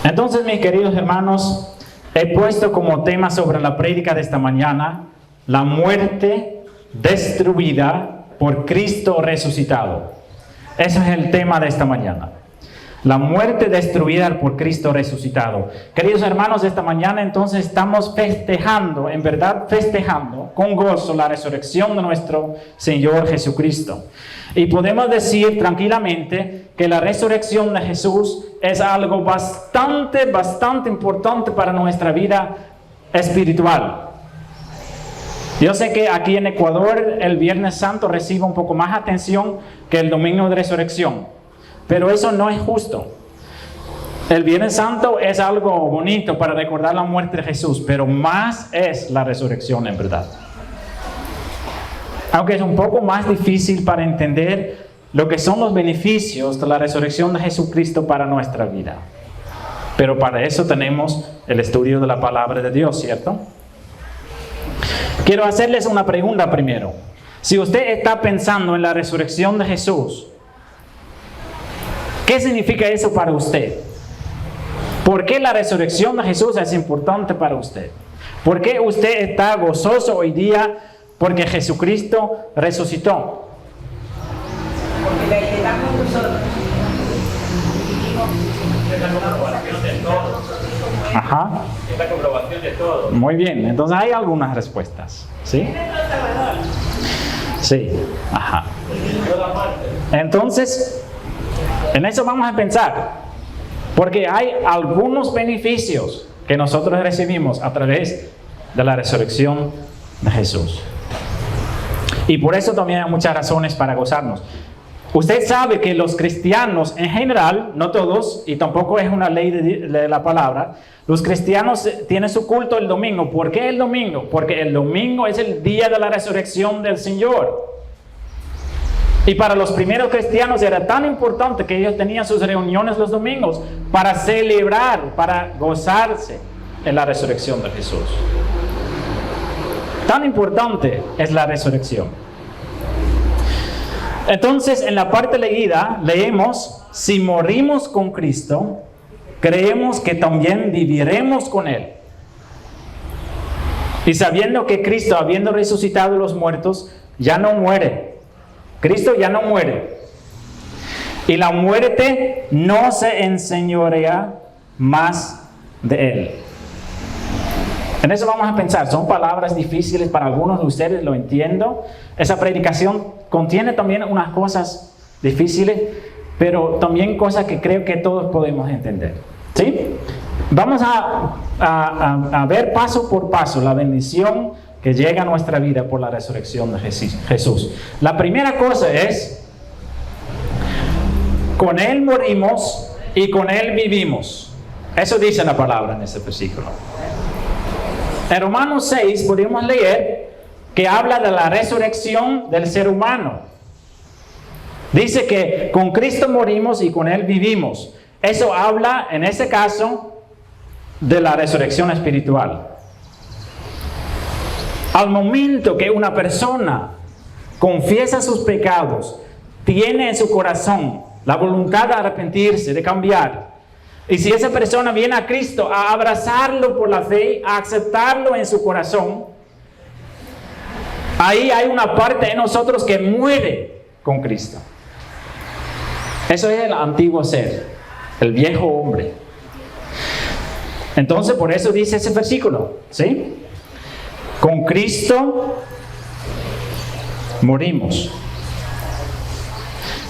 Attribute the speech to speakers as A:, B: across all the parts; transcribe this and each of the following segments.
A: Entonces, mis queridos hermanos, he puesto como tema sobre la prédica de esta mañana la muerte destruida por Cristo resucitado. Ese es el tema de esta mañana. La muerte destruida por Cristo resucitado. Queridos hermanos, esta mañana entonces estamos festejando, en verdad festejando con gozo la resurrección de nuestro Señor Jesucristo. Y podemos decir tranquilamente que la resurrección de Jesús es algo bastante importante para nuestra vida espiritual. Yo sé que aquí en Ecuador el Viernes Santo recibe un poco más atención que el Domingo de Resurrección, pero eso no es justo. El Viernes Santo es algo bonito para recordar la muerte de Jesús, pero más es la resurrección en verdad. Aunque es un poco más difícil para entender lo que son los beneficios de la resurrección de Jesucristo para nuestra vida. Pero para eso tenemos el estudio de la palabra de Dios, ¿cierto? Quiero hacerles una pregunta primero. Si usted está pensando en la resurrección de Jesús, ¿qué significa eso para usted? ¿Por qué la resurrección de Jesús es importante para usted? ¿Por qué usted está gozoso hoy día porque Jesucristo resucitó?
B: Porque le ayudamos nosotros.
C: Es la comprobación de todo.
A: Ajá.
C: Es la comprobación de todo.
A: Muy bien, entonces hay algunas respuestas. ¿Sí? Sí. Ajá. Entonces, en eso vamos a pensar. Porque hay algunos beneficios que nosotros recibimos a través de la resurrección de Jesús. Y por eso también hay muchas razones para gozarnos. Usted sabe que los cristianos en general, no todos, y tampoco es una ley de la palabra, los cristianos tienen su culto el domingo. ¿Por qué el domingo? Porque el domingo es el día de la resurrección del Señor. Y para los primeros cristianos era tan importante que ellos tenían sus reuniones los domingos para celebrar, para gozarse en la resurrección de Jesús. Tan importante es la resurrección. Entonces, en la parte leída, leemos, si morimos con Cristo, creemos que también viviremos con Él. Y sabiendo que Cristo, habiendo resucitado a los muertos, ya no muere. Cristo ya no muere. Y la muerte no se enseñorea más de Él. En eso vamos a pensar. Son palabras difíciles para algunos de ustedes, lo entiendo. Esa predicación contiene también unas cosas difíciles, pero también cosas que creo que todos podemos entender. ¿Sí? Vamos a ver paso por paso la bendición que llega a nuestra vida por la resurrección de Jesús. La primera cosa es, con Él morimos y con Él vivimos. Eso dice la palabra en ese versículo. En Romanos 6 podemos leer que habla de la resurrección del ser humano. Dice que con Cristo morimos y con Él vivimos. Eso habla, en ese caso, de la resurrección espiritual. Al momento que una persona confiesa sus pecados, tiene en su corazón la voluntad de arrepentirse, de cambiar, y si esa persona viene a Cristo a abrazarlo por la fe, a aceptarlo en su corazón, ahí hay una parte de nosotros que muere con Cristo. Eso es el antiguo ser, el viejo hombre. Entonces, por eso dice ese versículo, ¿sí? Con Cristo morimos.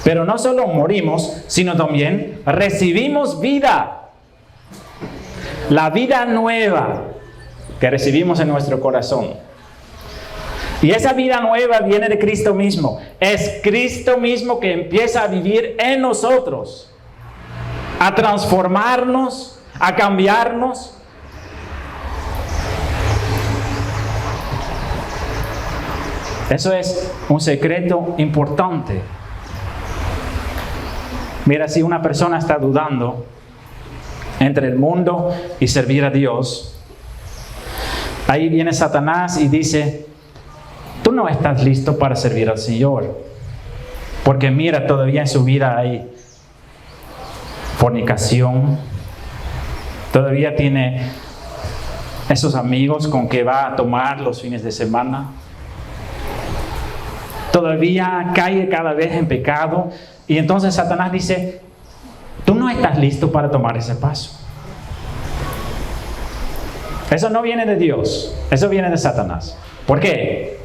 A: Pero no solo morimos, sino también recibimos vida. La vida nueva que recibimos en nuestro corazón. Y esa vida nueva viene de Cristo mismo. Es Cristo mismo que empieza a vivir en nosotros, a transformarnos, a cambiarnos. Eso es un secreto importante. Mira, si una persona está dudando entre el mundo y servir a Dios, ahí viene Satanás y dice, tú no estás listo para servir al Señor, porque mira, todavía en su vida hay fornicación, Todavía tiene esos amigos con que va a tomar los fines de semana. Todavía cae cada vez en pecado. Y entonces Satanás dice, tú no estás listo para tomar ese paso. Eso no viene de Dios, eso viene de Satanás. ¿Por qué?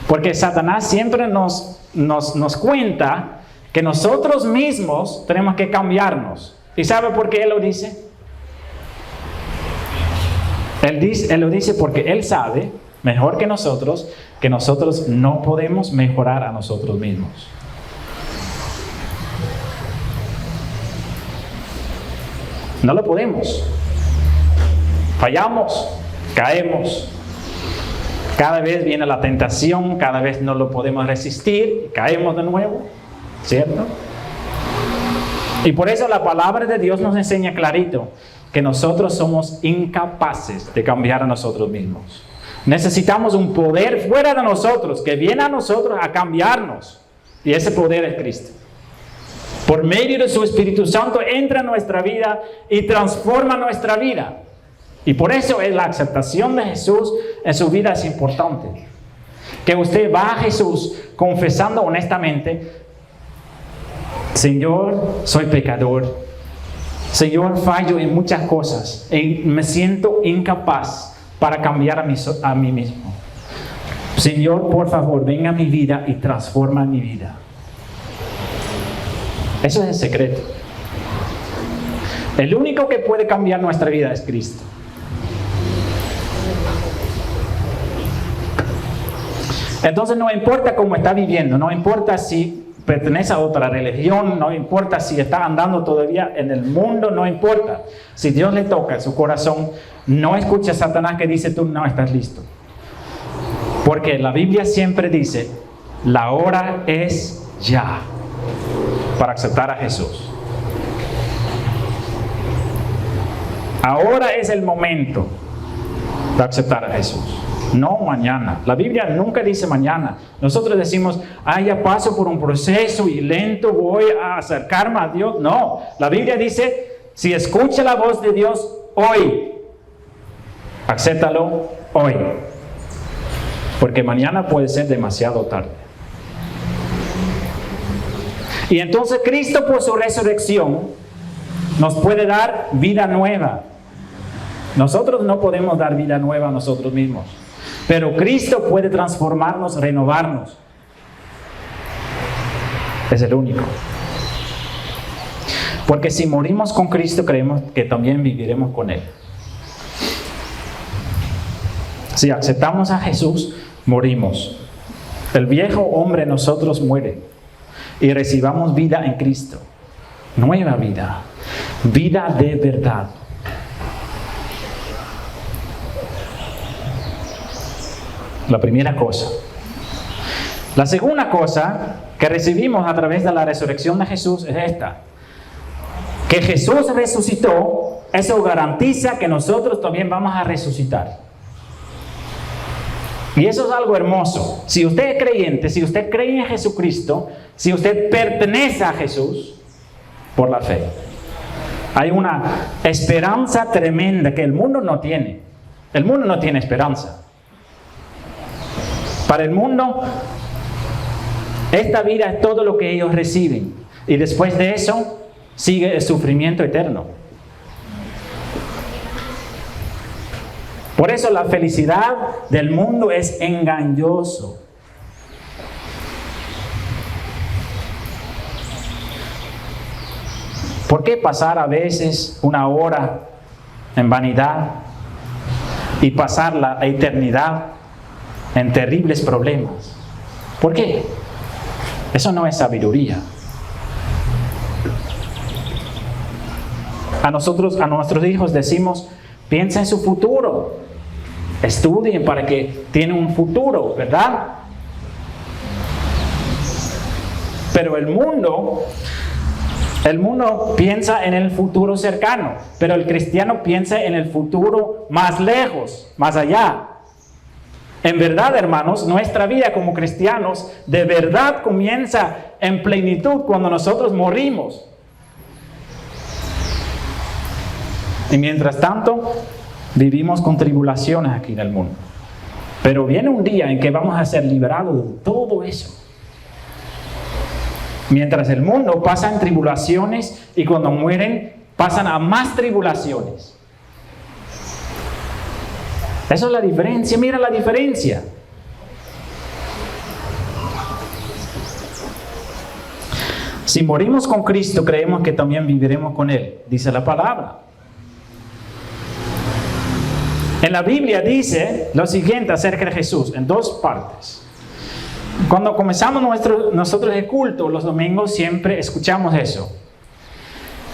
A: Porque Satanás siempre nos cuenta que nosotros mismos tenemos que cambiarnos. ¿Y sabe por qué Él lo dice? Él lo dice porque Él sabe, mejor que nosotros no podemos mejorar a nosotros mismos. No lo podemos. Fallamos, caemos. Cada vez viene la tentación, cada vez no lo podemos resistir, y caemos de nuevo, ¿cierto? Y por eso la palabra de Dios nos enseña clarito que nosotros somos incapaces de cambiar a nosotros mismos. Necesitamos un poder fuera de nosotros, que viene a nosotros a cambiarnos. Y ese poder es Cristo. Por medio de su Espíritu Santo entra en nuestra vida y transforma nuestra vida. Y por eso la aceptación de Jesús en su vida es importante. Que usted va a Jesús confesando honestamente, Señor, soy pecador. Señor, fallo en muchas cosas y me siento incapaz para cambiar a mí mismo. Señor, por favor, ven a mi vida y transforma mi vida. Eso es el secreto. El único que puede cambiar nuestra vida es Cristo. Entonces no importa cómo está viviendo, no importa si pertenece a otra religión, no importa si está andando todavía en el mundo, no importa. Si Dios le toca su corazón, no escuche a Satanás que dice tú no estás listo. Porque la Biblia siempre dice, la hora es ya para aceptar a Jesús. Ahora es el momento de aceptar a Jesús. No mañana. La Biblia nunca dice mañana. Nosotros decimos, ya paso por un proceso y lento voy a acercarme a Dios. No, la Biblia dice, si escucha la voz de Dios hoy, acéptalo hoy. Porque mañana puede ser demasiado tarde. Y entonces Cristo por su resurrección nos puede dar vida nueva. Nosotros no podemos dar vida nueva a nosotros mismos. Pero Cristo puede transformarnos, renovarnos. Es el único. Porque si morimos con Cristo, creemos que también viviremos con Él. Si aceptamos a Jesús, morimos. El viejo hombre en nosotros muere. Y recibamos vida en Cristo. Nueva vida. Vida de verdad. La primera cosa. La segunda cosa que recibimos a través de la resurrección de Jesús es esta. Que Jesús resucitó, eso garantiza que nosotros también vamos a resucitar. Y eso es algo hermoso. Si usted es creyente, si usted cree en Jesucristo, si usted pertenece a Jesús por la fe, hay una esperanza tremenda que el mundo no tiene. El mundo no tiene esperanza. Para el mundo, esta vida es todo lo que ellos reciben. Y después de eso, sigue el sufrimiento eterno. Por eso la felicidad del mundo es engañoso. ¿Por qué pasar a veces una hora en vanidad y pasar la eternidad en terribles problemas? ¿Por qué? Eso no es sabiduría. A nuestros hijos decimos, piensa en su futuro. Estudien para que tengan un futuro, ¿verdad? Pero el mundo piensa en el futuro cercano, pero el cristiano piensa en el futuro más lejos, más allá. En verdad, hermanos, nuestra vida como cristianos de verdad comienza en plenitud cuando nosotros morimos. Y mientras tanto, vivimos con tribulaciones aquí en el mundo. Pero viene un día en que vamos a ser liberados de todo eso. Mientras el mundo pasa en tribulaciones y cuando mueren pasan a más tribulaciones. Esa es la diferencia, mira la diferencia. Si morimos con Cristo, creemos que también viviremos con Él, dice la palabra. En la Biblia dice lo siguiente acerca de Jesús, en dos partes. Cuando comenzamos nosotros el culto los domingos, siempre escuchamos eso.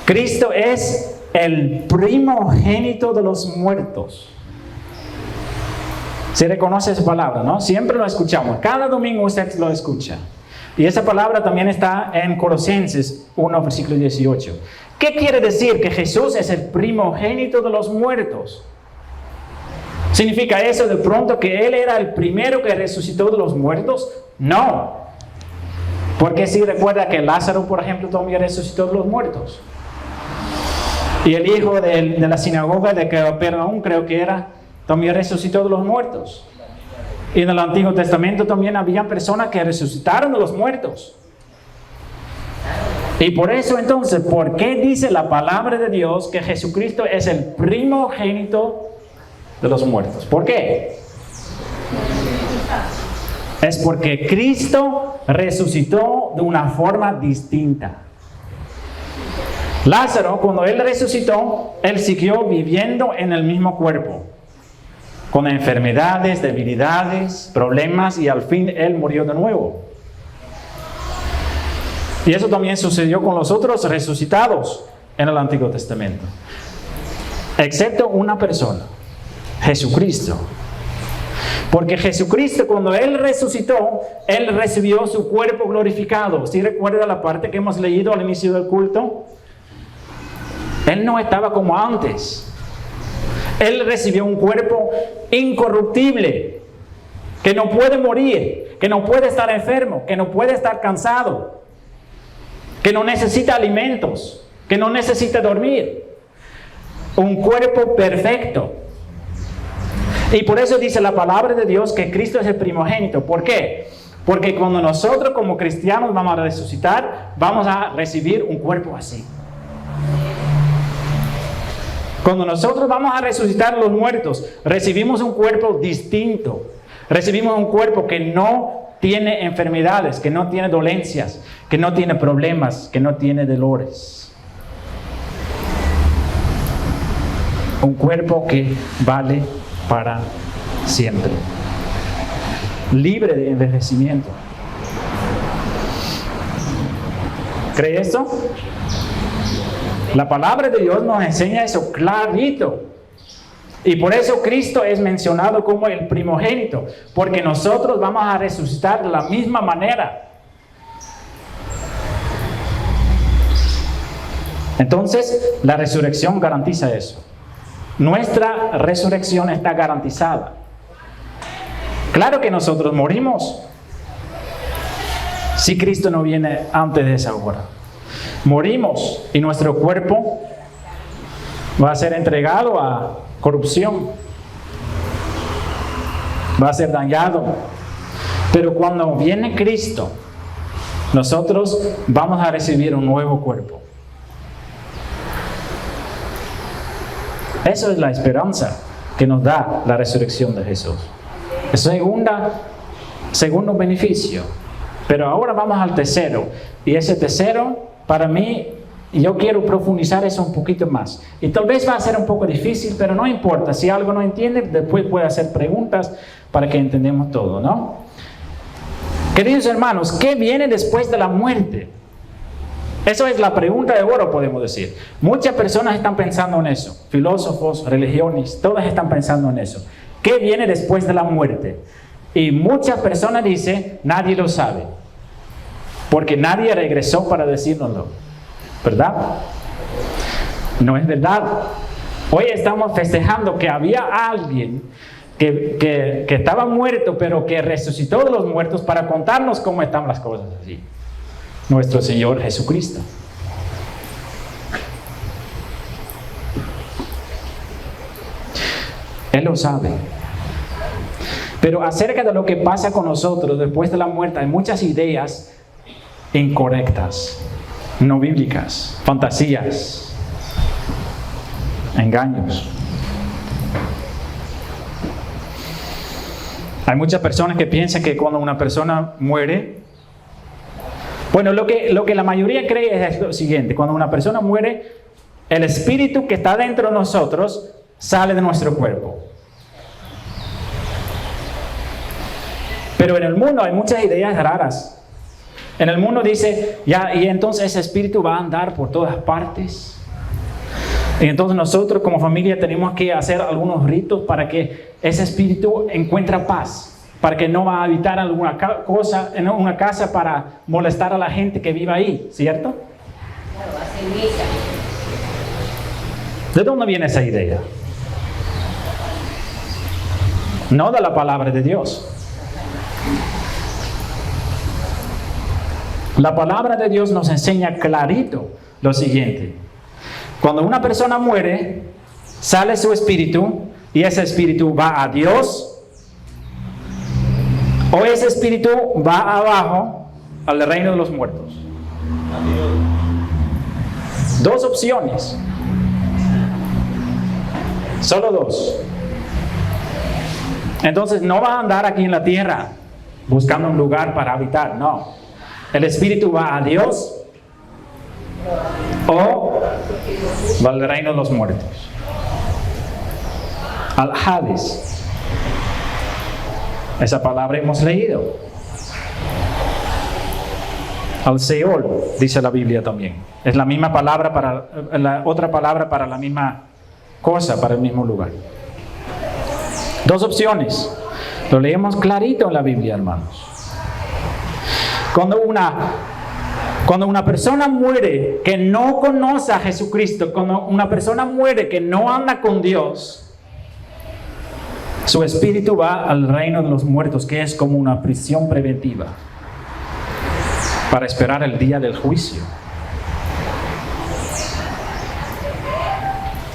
A: Cristo es el primogénito de los muertos. Se reconoce esa palabra, ¿no? Siempre lo escuchamos. Cada domingo usted lo escucha. Y esa palabra también está en Colosenses 1, versículo 18. ¿Qué quiere decir que Jesús es el primogénito de los muertos? ¿Significa eso de pronto que Él era el primero que resucitó de los muertos? No. Porque si recuerda que Lázaro, por ejemplo, también resucitó de los muertos. Y el hijo de la sinagoga de Capernaum, creo que era, también resucitó de los muertos. Y en el Antiguo Testamento también había personas que resucitaron de los muertos. Y por eso entonces, ¿por qué dice la palabra de Dios que Jesucristo es el primogénito de los muertos? ¿Por qué? Es porque Cristo resucitó de una forma distinta. Lázaro, cuando él resucitó, él siguió viviendo en el mismo cuerpo, con enfermedades, debilidades, problemas, y al fin él murió de nuevo. Y eso también sucedió con los otros resucitados en el Antiguo Testamento, excepto una persona, Jesucristo. Porque Jesucristo, cuando Él resucitó, Él recibió su cuerpo glorificado. ¿Sí recuerda la parte que hemos leído al inicio del culto? Él no estaba como antes. Él recibió un cuerpo incorruptible, que no puede morir, que no puede estar enfermo, que no puede estar cansado, que no necesita alimentos, que no necesita dormir. Un cuerpo perfecto. Y por eso dice la palabra de Dios que Cristo es el primogénito. ¿Por qué? Porque cuando nosotros como cristianos vamos a resucitar, vamos a recibir un cuerpo así. Cuando nosotros vamos a resucitar los muertos, recibimos un cuerpo distinto. Recibimos un cuerpo que no tiene enfermedades, que no tiene dolencias, que no tiene problemas, que no tiene dolores. Un cuerpo que vale para siempre, libre de envejecimiento. ¿Cree esto? La palabra de Dios nos enseña eso clarito. Y por eso Cristo es mencionado como el primogénito, porque nosotros vamos a resucitar de la misma manera. Entonces, la resurrección garantiza eso. Nuestra resurrección está garantizada. Claro que nosotros morimos si Cristo no viene antes de esa hora. Morimos y nuestro cuerpo va a ser entregado a corrupción, va a ser dañado. Pero cuando viene Cristo, nosotros vamos a recibir un nuevo cuerpo. Eso es la esperanza que nos da la resurrección de Jesús. Es segundo beneficio. Pero ahora vamos al tercero. Y ese tercero, para mí, yo quiero profundizar eso un poquito más. Y tal vez va a ser un poco difícil, pero no importa. Si algo no entiende, después puede hacer preguntas para que entendamos todo, ¿no? Queridos hermanos, ¿qué viene después de la muerte? Eso es la pregunta de oro, podemos decir. Muchas personas están pensando en eso. Filósofos, religiones, todas están pensando en eso. ¿Qué viene después de la muerte? Y muchas personas dicen, nadie lo sabe. Porque nadie regresó para decírnoslo. ¿Verdad? No es verdad. Hoy estamos festejando que había alguien que estaba muerto, pero que resucitó de los muertos para contarnos cómo están las cosas así. Nuestro Señor Jesucristo. Él lo sabe. Pero acerca de lo que pasa con nosotros después de la muerte, hay muchas ideas incorrectas, no bíblicas, fantasías, engaños. Hay muchas personas que piensan que cuando una persona muere, bueno, lo que la mayoría cree es lo siguiente: cuando una persona muere, el espíritu que está dentro de nosotros sale de nuestro cuerpo. Pero en el mundo hay muchas ideas raras. En el mundo dice, ya, y entonces ese espíritu va a andar por todas partes. Y entonces nosotros como familia tenemos que hacer algunos ritos para que ese espíritu encuentre paz. Para que no va a habitar alguna cosa en una casa para molestar a la gente que vive ahí, ¿cierto? ¿De dónde viene esa idea? No de la palabra de Dios. La palabra de Dios nos enseña clarito lo siguiente: cuando una persona muere, sale su espíritu y ese espíritu va a Dios, o ese espíritu va abajo al reino de los muertos. Dos opciones, solo dos. Entonces no va a andar aquí en la tierra buscando un lugar para habitar, no. El espíritu va a Dios o va al reino de los muertos, al Hades. Esa palabra hemos leído. Al Seol, dice la Biblia también. Es la misma palabra para la otra palabra para la misma cosa, para el mismo lugar. Dos opciones. Lo leemos clarito en la Biblia, hermanos. Cuando una persona muere que no conoce a Jesucristo, cuando una persona muere que no anda con Dios, su espíritu va al reino de los muertos, que es como una prisión preventiva para esperar el día del juicio.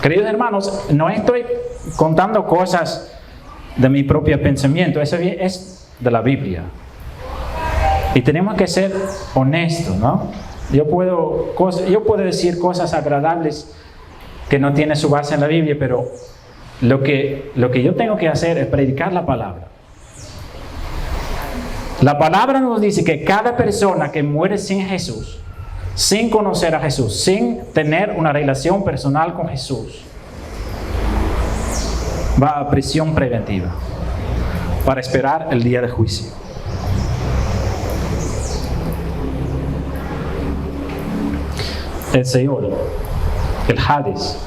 A: Queridos hermanos, no estoy contando cosas de mi propio pensamiento, eso es de la Biblia. Y tenemos que ser honestos, ¿no? Yo puedo decir cosas agradables que no tienen su base en la Biblia, pero lo que yo tengo que hacer es predicar la palabra. La palabra nos dice que cada persona que muere sin Jesús, sin conocer a Jesús, sin tener una relación personal con Jesús, va a prisión preventiva para esperar el día de juicio. El Seol, el Hades,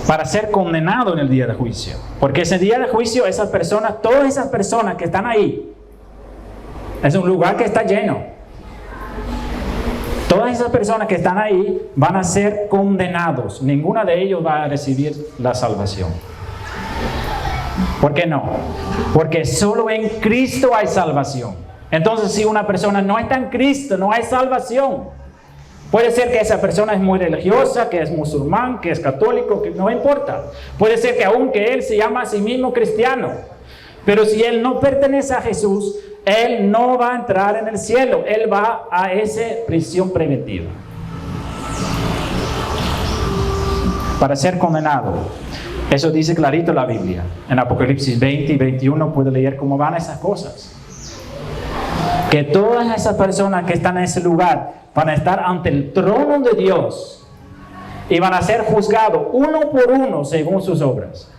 A: para ser condenado en el día de juicio. Porque ese día de juicio, esas personas, todas esas personas que están ahí, es un lugar que está lleno. Todas esas personas que están ahí van a ser condenados. Ninguna de ellos va a recibir la salvación. ¿Por qué no? Porque solo en Cristo hay salvación. Entonces, si una persona no está en Cristo, no hay salvación. Puede ser que esa persona es muy religiosa, que es musulmán, que es católico, que no importa. Puede ser que aunque él se llama a sí mismo cristiano, pero si él no pertenece a Jesús, él no va a entrar en el cielo. Él va a esa prisión preventiva para ser condenado. Eso dice clarito la Biblia. En Apocalipsis 20 y 21 puede leer cómo van esas cosas. Que todas esas personas que están en ese lugar van a estar ante el trono de Dios y van a ser juzgados uno por uno según sus obras.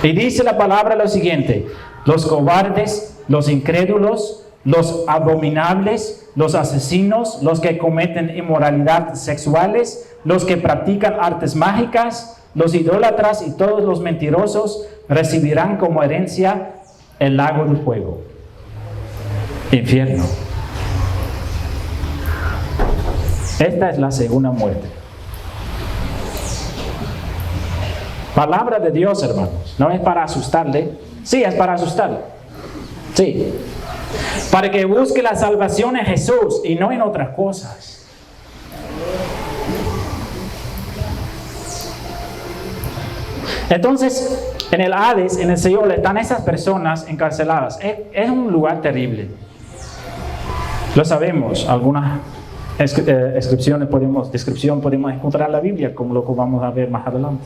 A: Y dice la palabra lo siguiente: los cobardes, los incrédulos, los abominables, los asesinos, los que cometen inmoralidades sexuales, los que practican artes mágicas, los idólatras y todos los mentirosos recibirán como herencia el lago del fuego, infierno. Esta es la segunda muerte. Palabra de Dios, hermanos. No es para asustarle. Sí, es para asustarle. Sí. Para que busque la salvación en Jesús y no en otras cosas. Entonces, en el Hades, en el Seol, están esas personas encarceladas. Es un lugar terrible. Lo sabemos. Algunas descripción podemos encontrar en la Biblia, como lo que vamos a ver más adelante.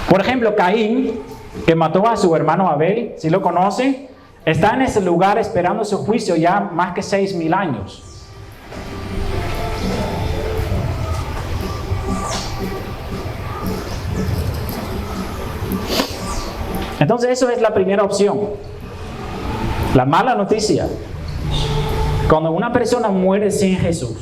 A: Por ejemplo, Caín, que mató a su hermano Abel, si lo conocen, está en ese lugar esperando su juicio ya más que 6,000 años. Entonces, eso es la primera opción. La mala noticia. Cuando una persona muere sin Jesús,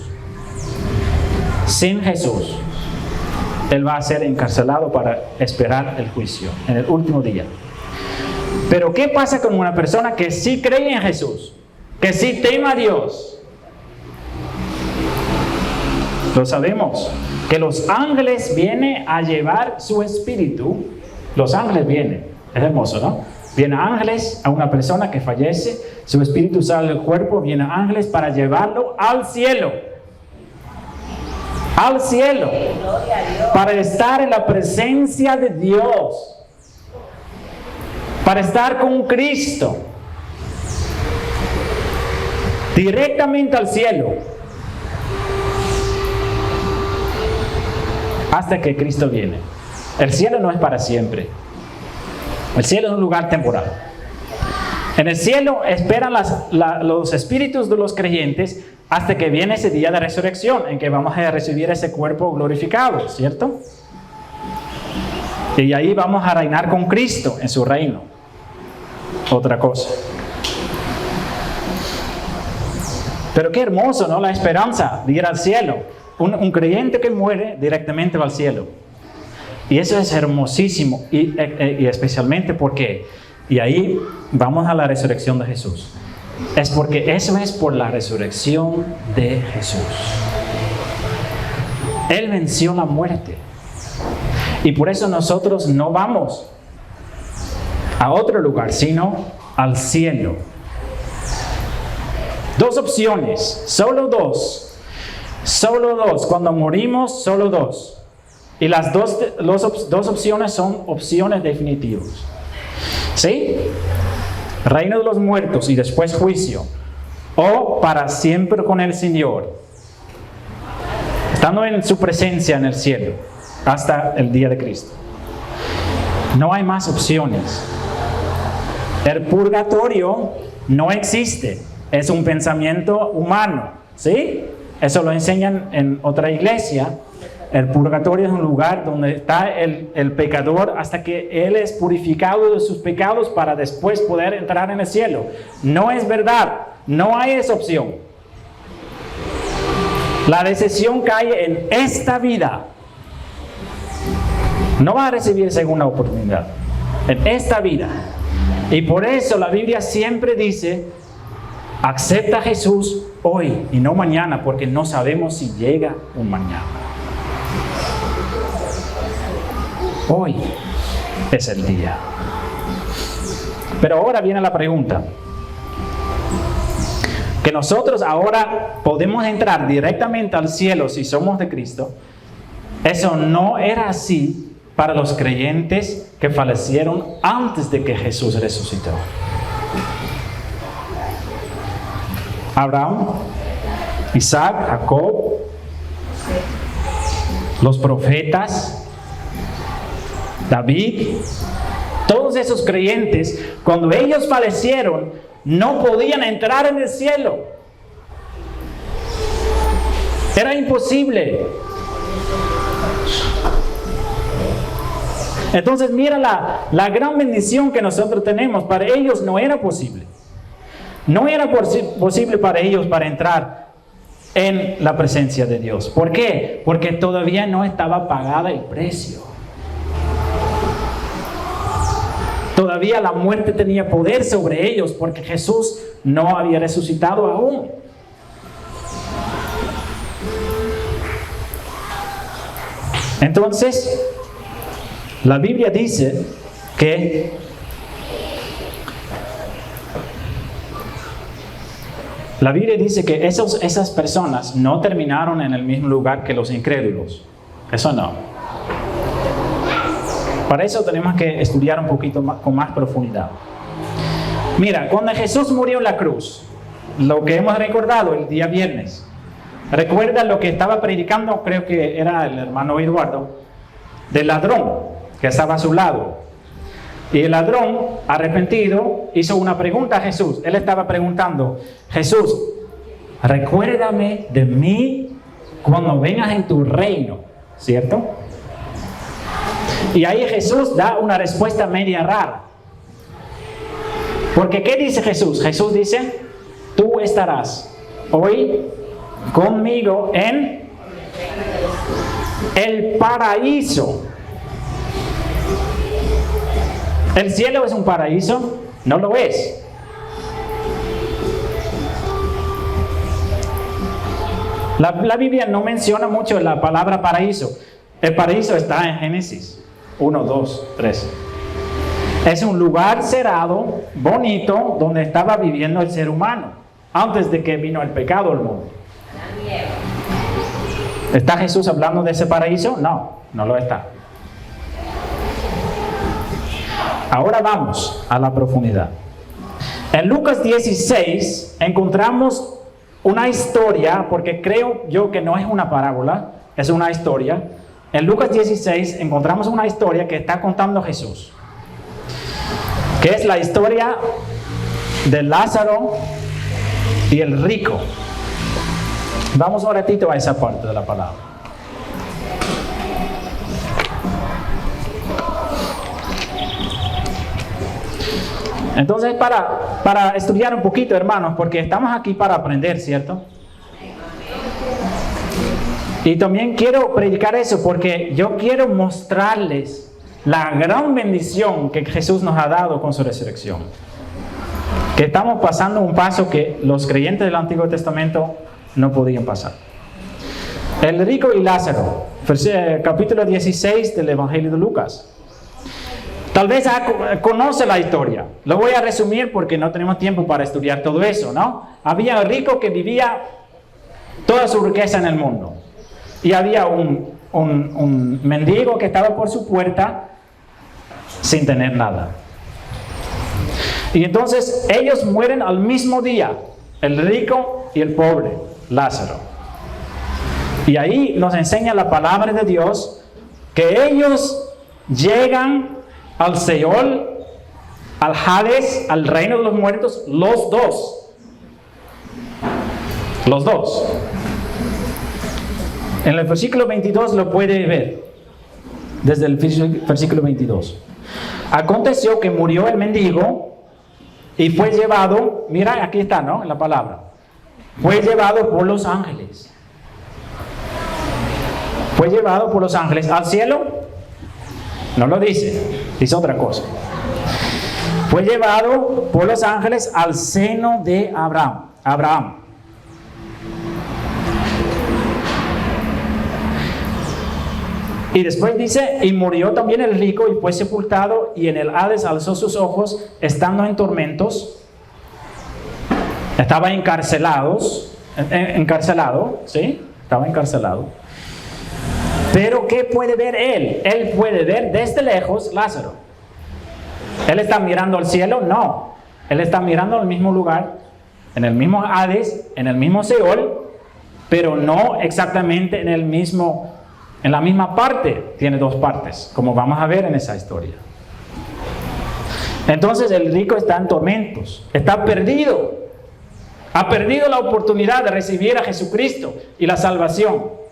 A: él va a ser encarcelado para esperar el juicio en el último día. Pero ¿qué pasa con una persona que sí cree en Jesús? Que sí teme a Dios. Lo sabemos, que los ángeles vienen a llevar su espíritu. Los ángeles vienen, es hermoso, ¿no? Vienen ángeles a una persona que fallece, su espíritu sale del cuerpo, vienen ángeles para llevarlo al cielo. Al cielo. Para estar en la presencia de Dios. Para estar con Cristo. Directamente al cielo. Hasta que Cristo viene. El cielo no es para siempre. El cielo es un lugar temporal. En el cielo esperan los espíritus de los creyentes hasta que viene ese día de resurrección, en que vamos a recibir ese cuerpo glorificado, ¿cierto? Y ahí vamos a reinar con Cristo en su reino. Otra cosa. Pero qué hermoso, ¿no? La esperanza de ir al cielo. Un creyente que muere directamente va al cielo. Y eso es hermosísimo, y especialmente porque, y ahí vamos a la resurrección de Jesús. Es porque eso es por la resurrección de Jesús. Él venció la muerte. Y por eso nosotros no vamos a otro lugar, sino al cielo. Dos opciones, solo dos. Solo dos. Cuando morimos, solo dos. Y las dos opciones son opciones definitivas. ¿Sí? Reino de los muertos y después juicio. O para siempre con el Señor. Estando en su presencia en el cielo. Hasta el día de Cristo. No hay más opciones. El purgatorio no existe. Es un pensamiento humano. ¿Sí? Eso lo enseñan en otra iglesia. El purgatorio es un lugar donde está el pecador hasta que él es purificado de sus pecados para después poder entrar en el cielo. No es verdad. No hay esa opción. La decisión cae en esta vida. No va a recibir segunda oportunidad. En esta vida. Y por eso la Biblia siempre dice: acepta a Jesús hoy y no mañana, porque no sabemos si llega un mañana. Hoy es el día. Pero ahora viene la pregunta. Que nosotros ahora podemos entrar directamente al cielo si somos de Cristo. Eso no era así para los creyentes que fallecieron antes de que Jesús resucitó. Abraham, Isaac, Jacob, los profetas, David, todos esos creyentes, cuando ellos fallecieron, no podían entrar en el cielo. Era imposible. Entonces mira la gran bendición que nosotros tenemos. Para ellos no era posible. No era posible para ellos para entrar en la presencia de Dios. ¿Por qué? Porque todavía no estaba pagada el precio. Todavía la muerte tenía poder sobre ellos porque Jesús no había resucitado aún. Entonces, la Biblia dice que esas personas no terminaron en el mismo lugar que los incrédulos. Eso no. Para eso tenemos que estudiar un poquito más, con más profundidad. Mira, cuando Jesús murió en la cruz, lo que hemos recordado el día viernes, recuerda lo que estaba predicando, creo que era el hermano Eduardo, del ladrón que estaba a su lado. Y el ladrón, arrepentido, hizo una pregunta a Jesús. Él estaba preguntando: Jesús, recuérdame de mí cuando vengas en tu reino, ¿cierto? Y ahí Jesús da una respuesta media rara. Porque ¿qué dice Jesús? Jesús dice: tú estarás hoy conmigo en el paraíso. ¿El cielo es un paraíso? No lo es. La Biblia no menciona mucho la palabra paraíso. El paraíso está en Génesis 1, 2, 3. Es un lugar cerrado, bonito, donde estaba viviendo el ser humano antes de que vino el pecado al mundo. ¿Está Jesús hablando de ese paraíso? No, no lo está. Ahora vamos a la profundidad. En Lucas 16 encontramos una historia, porque creo yo que no es una parábola, es una historia. En Lucas 16 encontramos una historia que está contando Jesús, que es la historia de Lázaro y el rico. Vamos un ratito a esa parte de la palabra. Entonces, para estudiar un poquito, hermanos, porque estamos aquí para aprender, ¿cierto? Y también quiero predicar eso porque yo quiero mostrarles la gran bendición que Jesús nos ha dado con su resurrección. Que estamos pasando un paso que los creyentes del Antiguo Testamento no podían pasar. El rico y Lázaro, capítulo 16 del Evangelio de Lucas. Tal vez conoce la historia. Lo voy a resumir porque no tenemos tiempo para estudiar todo eso, ¿no? Había un rico que vivía toda su riqueza en el mundo. Y había un mendigo que estaba por su puerta sin tener nada. Y entonces ellos mueren al mismo día, el rico y el pobre, Lázaro. Y ahí nos enseña la palabra de Dios que ellos llegan al Seol, al Hades, al reino de los muertos, los dos. Los dos. En el versículo 22 lo puede ver, desde el versículo 22. Aconteció que murió el mendigo y fue llevado, mira, aquí está, ¿no? En la palabra. Fue llevado por los ángeles. Fue llevado por los ángeles al cielo. No lo dice, dice otra cosa. Fue llevado por los ángeles al seno de Abraham. Y después dice, y murió también el rico y fue sepultado, y en el Hades alzó sus ojos, estando en tormentos. Estaba encarcelado, ¿sí? Estaba encarcelado. Pero ¿qué puede ver él? Él puede ver desde lejos Lázaro. ¿Él está mirando al cielo? No. Él está mirando al mismo lugar, en el mismo Hades, en el mismo Seol, pero no exactamente en la misma parte. Tiene dos partes, como vamos a ver en esa historia. Entonces el rico está en tormentos, está perdido. Ha perdido la oportunidad de recibir a Jesucristo y la salvación.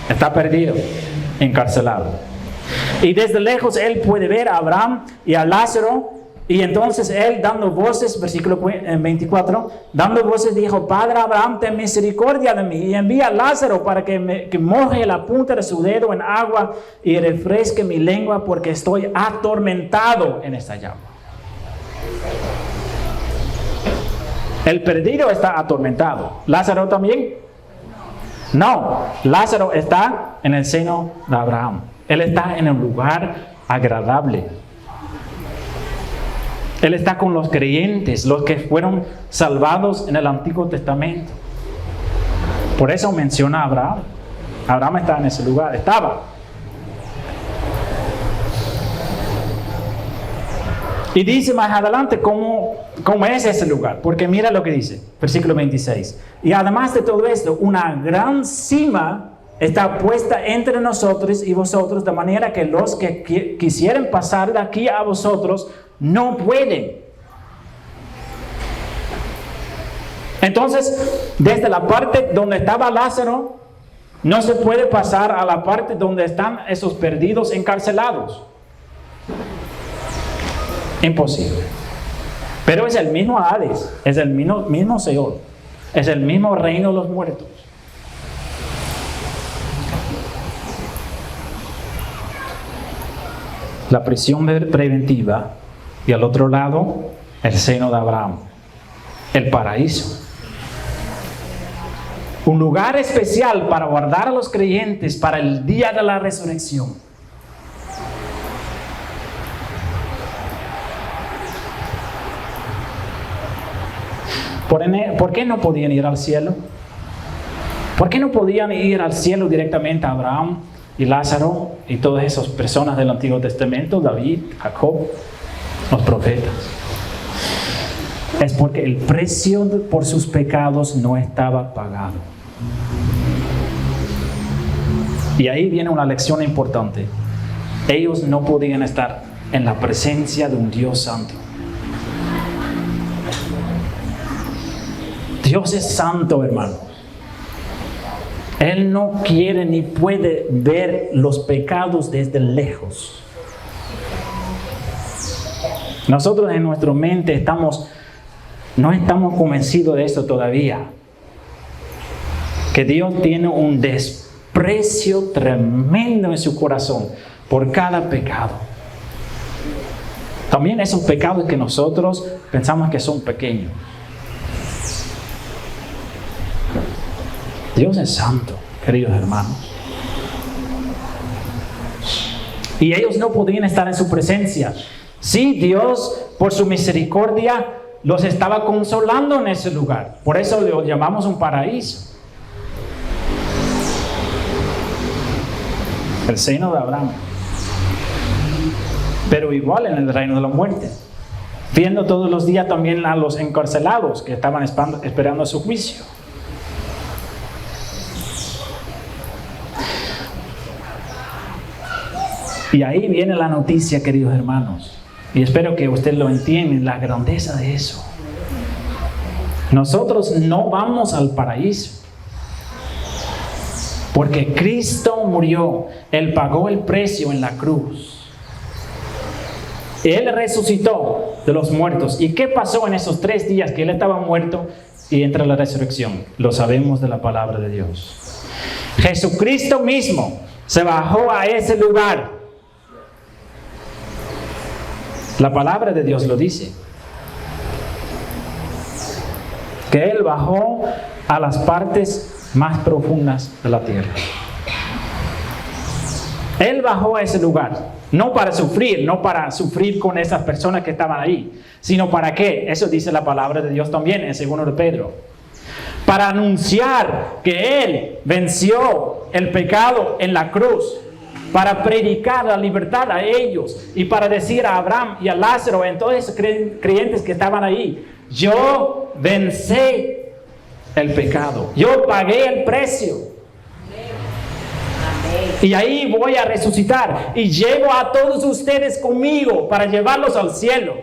A: Está perdido, encarcelado. Y desde lejos él puede ver a Abraham y a Lázaro. Y entonces él, dando voces, versículo 24, dando voces dijo: Padre Abraham, ten misericordia de mí y envía a Lázaro para que moje la punta de su dedo en agua y refresque mi lengua, porque estoy atormentado en esta llama. El perdido está atormentado. ¿Lázaro también? No, Lázaro está en el seno de Abraham. Él está en un lugar agradable. Él está con los creyentes, los que fueron salvados en el Antiguo Testamento. Por eso menciona a Abraham. Abraham está en ese lugar, estaba. Y dice más adelante cómo es ese lugar, porque mira lo que dice, versículo 26. Y además de todo esto, una gran cima está puesta entre nosotros y vosotros, de manera que los que quisieren pasar de aquí a vosotros no pueden. Entonces, desde la parte donde estaba Lázaro, no se puede pasar a la parte donde están esos perdidos encarcelados. Imposible. Pero es el mismo Hades, es el mismo Seol, es el mismo reino de los muertos. La prisión preventiva y al otro lado el seno de Abraham, el paraíso. Un lugar especial para guardar a los creyentes para el día de la resurrección. ¿Por qué no podían ir al cielo? ¿Por qué no podían ir al cielo directamente a Abraham y Lázaro y todas esas personas del Antiguo Testamento, David, Jacob, los profetas? Es porque el precio por sus pecados no estaba pagado. Y ahí viene una lección importante. Ellos no podían estar en la presencia de un Dios santo. Dios es santo, hermano. Él no quiere ni puede ver los pecados desde lejos. Nosotros en nuestra mente no estamos convencidos de eso todavía. Que Dios tiene un desprecio tremendo en su corazón por cada pecado. También esos pecados que nosotros pensamos que son pequeños. Dios es santo, queridos hermanos. Y ellos no podían estar en su presencia. Sí, Dios, por su misericordia, los estaba consolando en ese lugar. Por eso lo llamamos un paraíso. El seno de Abraham. Pero igual en el reino de la muerte. Viendo todos los días también a los encarcelados que estaban esperando su juicio. Y ahí viene la noticia, queridos hermanos. Y espero que usted lo entienda, la grandeza de eso. Nosotros no vamos al paraíso. Porque Cristo murió. Él pagó el precio en la cruz. Él resucitó de los muertos. ¿Y qué pasó en esos 3 días que Él estaba muerto y entra la resurrección? Lo sabemos de la palabra de Dios. Jesucristo mismo se bajó a ese lugar. La palabra de Dios lo dice. Que Él bajó a las partes más profundas de la tierra. Él bajó a ese lugar. No para sufrir con esas personas que estaban ahí. Sino para qué. Eso dice la palabra de Dios también en 2 de Pedro. Para anunciar que Él venció el pecado en la cruz. Para predicar la libertad a ellos y para decir a Abraham y a Lázaro y a todos esos creyentes que estaban ahí: yo vencí el pecado, yo pagué el precio y ahí voy a resucitar y llevo a todos ustedes conmigo para llevarlos al cielo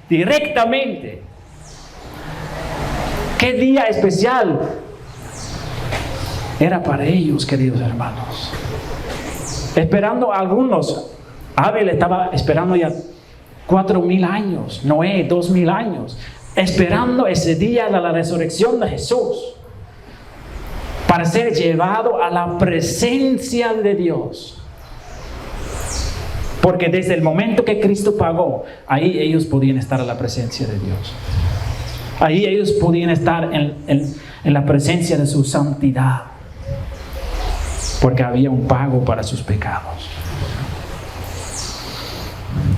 A: directamente. Qué día especial era para ellos, queridos hermanos. Esperando a algunos. Abel estaba esperando ya 4,000 años. Noé 2,000 años. Esperando ese día de la resurrección de Jesús. Para ser llevado a la presencia de Dios. Porque desde el momento que Cristo pagó, ahí ellos podían estar a la presencia de Dios. Ahí ellos podían estar en la presencia de su santidad. Porque había un pago para sus pecados.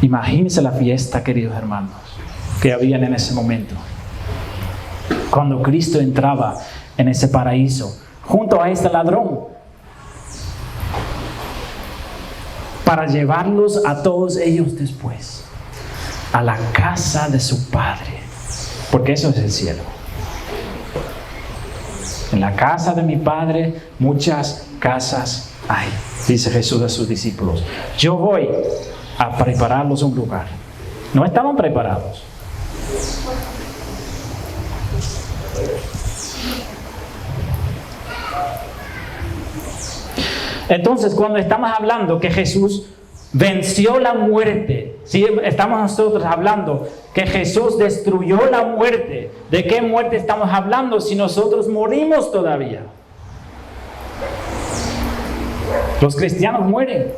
A: Imagínense la fiesta, queridos hermanos, que habían en ese momento. Cuando Cristo entraba en ese paraíso, junto a este ladrón, para llevarlos a todos ellos después a la casa de su Padre, porque eso es el cielo. En la casa de mi Padre muchas casas hay, dice Jesús a sus discípulos. Yo voy a prepararlos un lugar. No estaban preparados. Entonces, cuando estamos hablando que Jesús venció la muerte, ¿sí? Estamos nosotros hablando que Jesús destruyó la muerte. ¿De qué muerte estamos hablando si nosotros morimos todavía? Los cristianos mueren.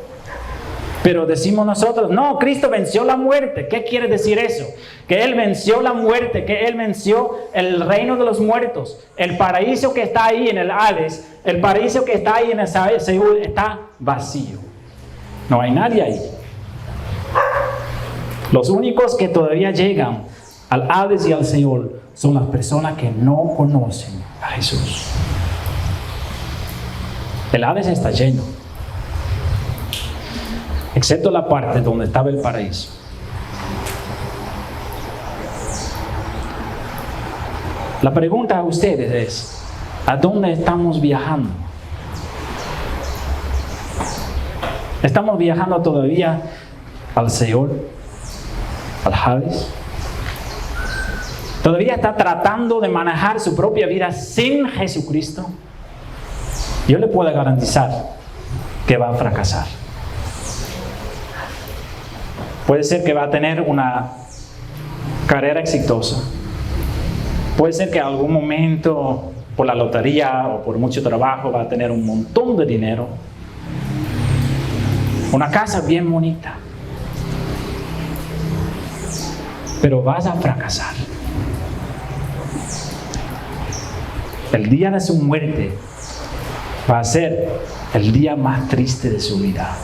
A: Pero decimos nosotros, no, Cristo venció la muerte. ¿Qué quiere decir eso? Que Él venció la muerte, que Él venció el reino de los muertos. El paraíso que está ahí en el Hades, el paraíso que está ahí en el Seúl está vacío. No hay nadie ahí. Los únicos que todavía llegan al Hades y al Seúl son las personas que no conocen a Jesús. El Hades está lleno, excepto la parte donde estaba el paraíso. La pregunta a ustedes es, ¿a dónde estamos viajando? ¿Estamos viajando todavía al Seol, al Hades? ¿Todavía está tratando de manejar su propia vida sin Jesucristo? Yo le puedo garantizar que va a fracasar. Puede ser que va a tener una carrera exitosa. Puede ser que en algún momento, por la lotería o por mucho trabajo, va a tener un montón de dinero. Una casa bien bonita. Pero vas a fracasar. El día de su muerte va a ser el día más triste de su vida.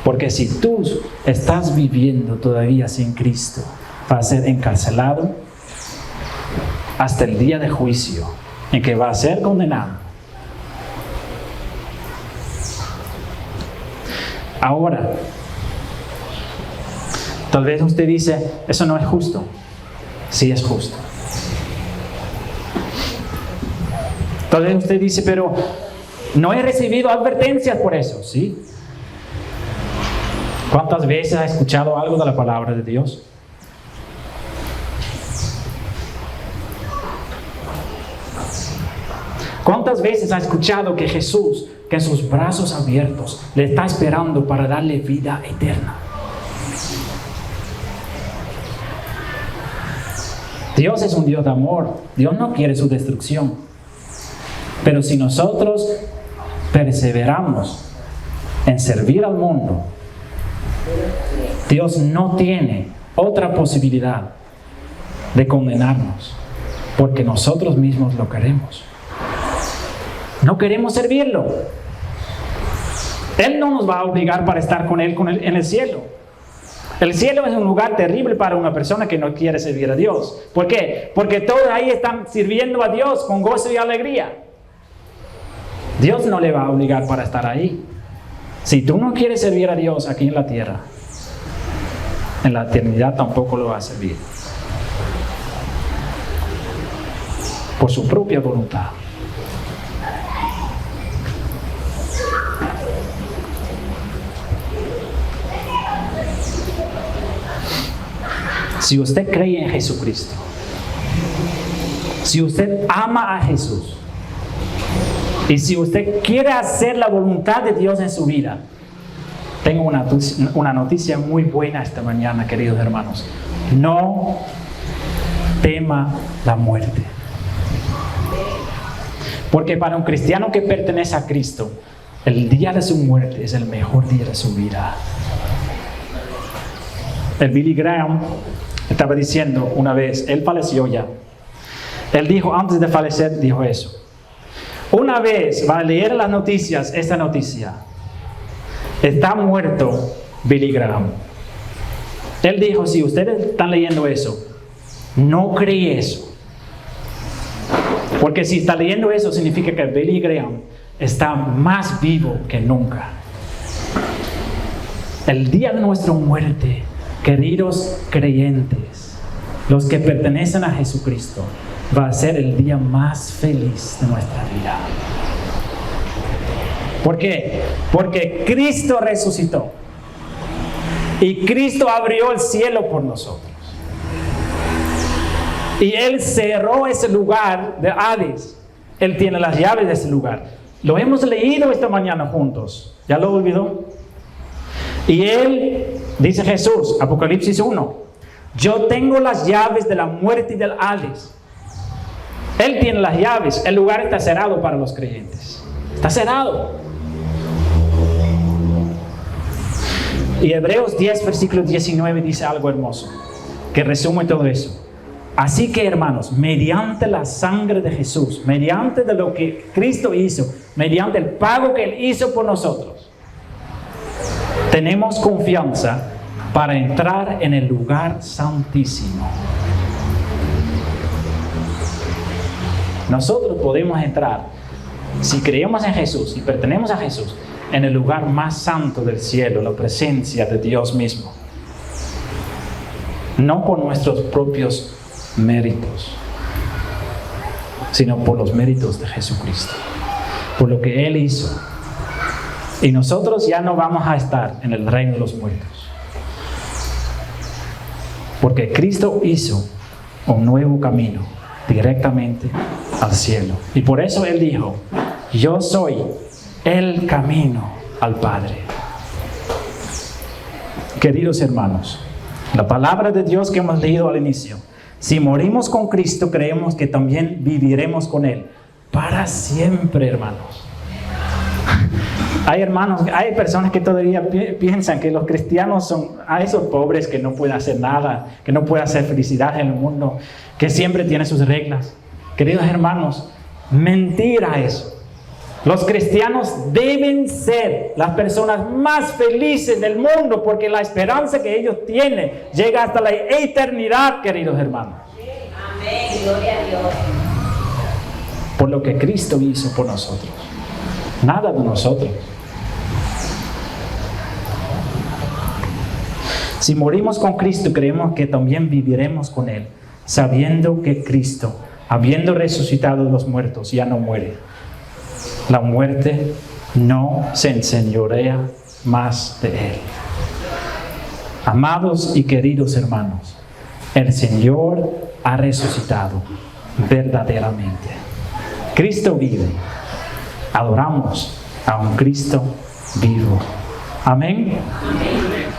A: Porque si tú estás viviendo todavía sin Cristo, va a ser encarcelado hasta el día de juicio, en que va a ser condenado. Ahora, tal vez usted dice, eso no es justo. Sí es justo. Tal vez usted dice, pero no he recibido advertencias por eso, ¿sí? ¿Cuántas veces ha escuchado algo de la palabra de Dios? ¿Cuántas veces ha escuchado que Jesús, que en sus brazos abiertos, le está esperando para darle vida eterna? Dios es un Dios de amor. Dios no quiere su destrucción. Pero si nosotros perseveramos en servir al mundo, Dios no tiene otra posibilidad de condenarnos, porque nosotros mismos lo queremos. No queremos servirlo. Él no nos va a obligar para estar con Él en el cielo. El cielo es un lugar terrible para una persona que no quiere servir a Dios. ¿Por qué? Porque todos ahí están sirviendo a Dios con gozo y alegría. Dios no le va a obligar para estar ahí. Si tú no quieres servir a Dios aquí en la tierra, en la eternidad tampoco lo va a servir. Por su propia voluntad. Si usted cree en Jesucristo, si usted ama a Jesús, y si usted quiere hacer la voluntad de Dios en su vida, tengo una noticia muy buena esta mañana, queridos hermanos. No tema la muerte. Porque para un cristiano que pertenece a Cristo, el día de su muerte es el mejor día de su vida. El Billy Graham estaba diciendo una vez, él falleció ya. Él dijo, antes de fallecer, dijo eso. Una vez va a leer las noticias, esta noticia. Está muerto Billy Graham. Él dijo, si ustedes están leyendo eso, no cree eso. Porque si está leyendo eso, significa que Billy Graham está más vivo que nunca. El día de nuestra muerte, queridos creyentes, los que pertenecen a Jesucristo, va a ser el día más feliz de nuestra vida. ¿Por qué? Porque Cristo resucitó. Y Cristo abrió el cielo por nosotros. Y Él cerró ese lugar de Hades. Él tiene las llaves de ese lugar. Lo hemos leído esta mañana juntos. ¿Ya lo olvidó? Y Él, dice Jesús, Apocalipsis 1, yo tengo las llaves de la muerte y del Hades. Él tiene las llaves. El lugar está cerrado para los creyentes. Está cerrado. Y Hebreos 10, versículo 19 dice algo hermoso, que resume todo eso. Así que, hermanos, mediante la sangre de Jesús, mediante de lo que Cristo hizo, mediante el pago que Él hizo por nosotros, tenemos confianza para entrar en el lugar santísimo. Nosotros podemos entrar, si creemos en Jesús y pertenecemos a Jesús, en el lugar más santo del cielo, la presencia de Dios mismo. No por nuestros propios méritos, sino por los méritos de Jesucristo, por lo que Él hizo. Y nosotros ya no vamos a estar en el reino de los muertos, porque Cristo hizo un nuevo camino directamente al cielo. Y por eso Él dijo, yo soy el camino al Padre. Queridos hermanos, la palabra de Dios que hemos leído al inicio, si morimos con Cristo, creemos que también viviremos con Él para siempre, hermanos. Hay personas que todavía piensan que los cristianos son a esos pobres que no pueden hacer nada, que no pueden hacer felicidad en el mundo, que siempre tienen sus reglas. Queridos hermanos, mentira eso. Los cristianos deben ser las personas más felices del mundo porque la esperanza que ellos tienen llega hasta la eternidad, queridos hermanos.
B: Amén, gloria a Dios.
A: Por lo que Cristo hizo por nosotros. Nada de nosotros. Si morimos con Cristo, creemos que también viviremos con Él, sabiendo que Cristo, habiendo resucitado de los muertos, ya no muere. La muerte no se enseñorea más de Él. Amados y queridos hermanos, el Señor ha resucitado verdaderamente. Cristo vive. Adoramos a un Cristo vivo. Amén. Amén.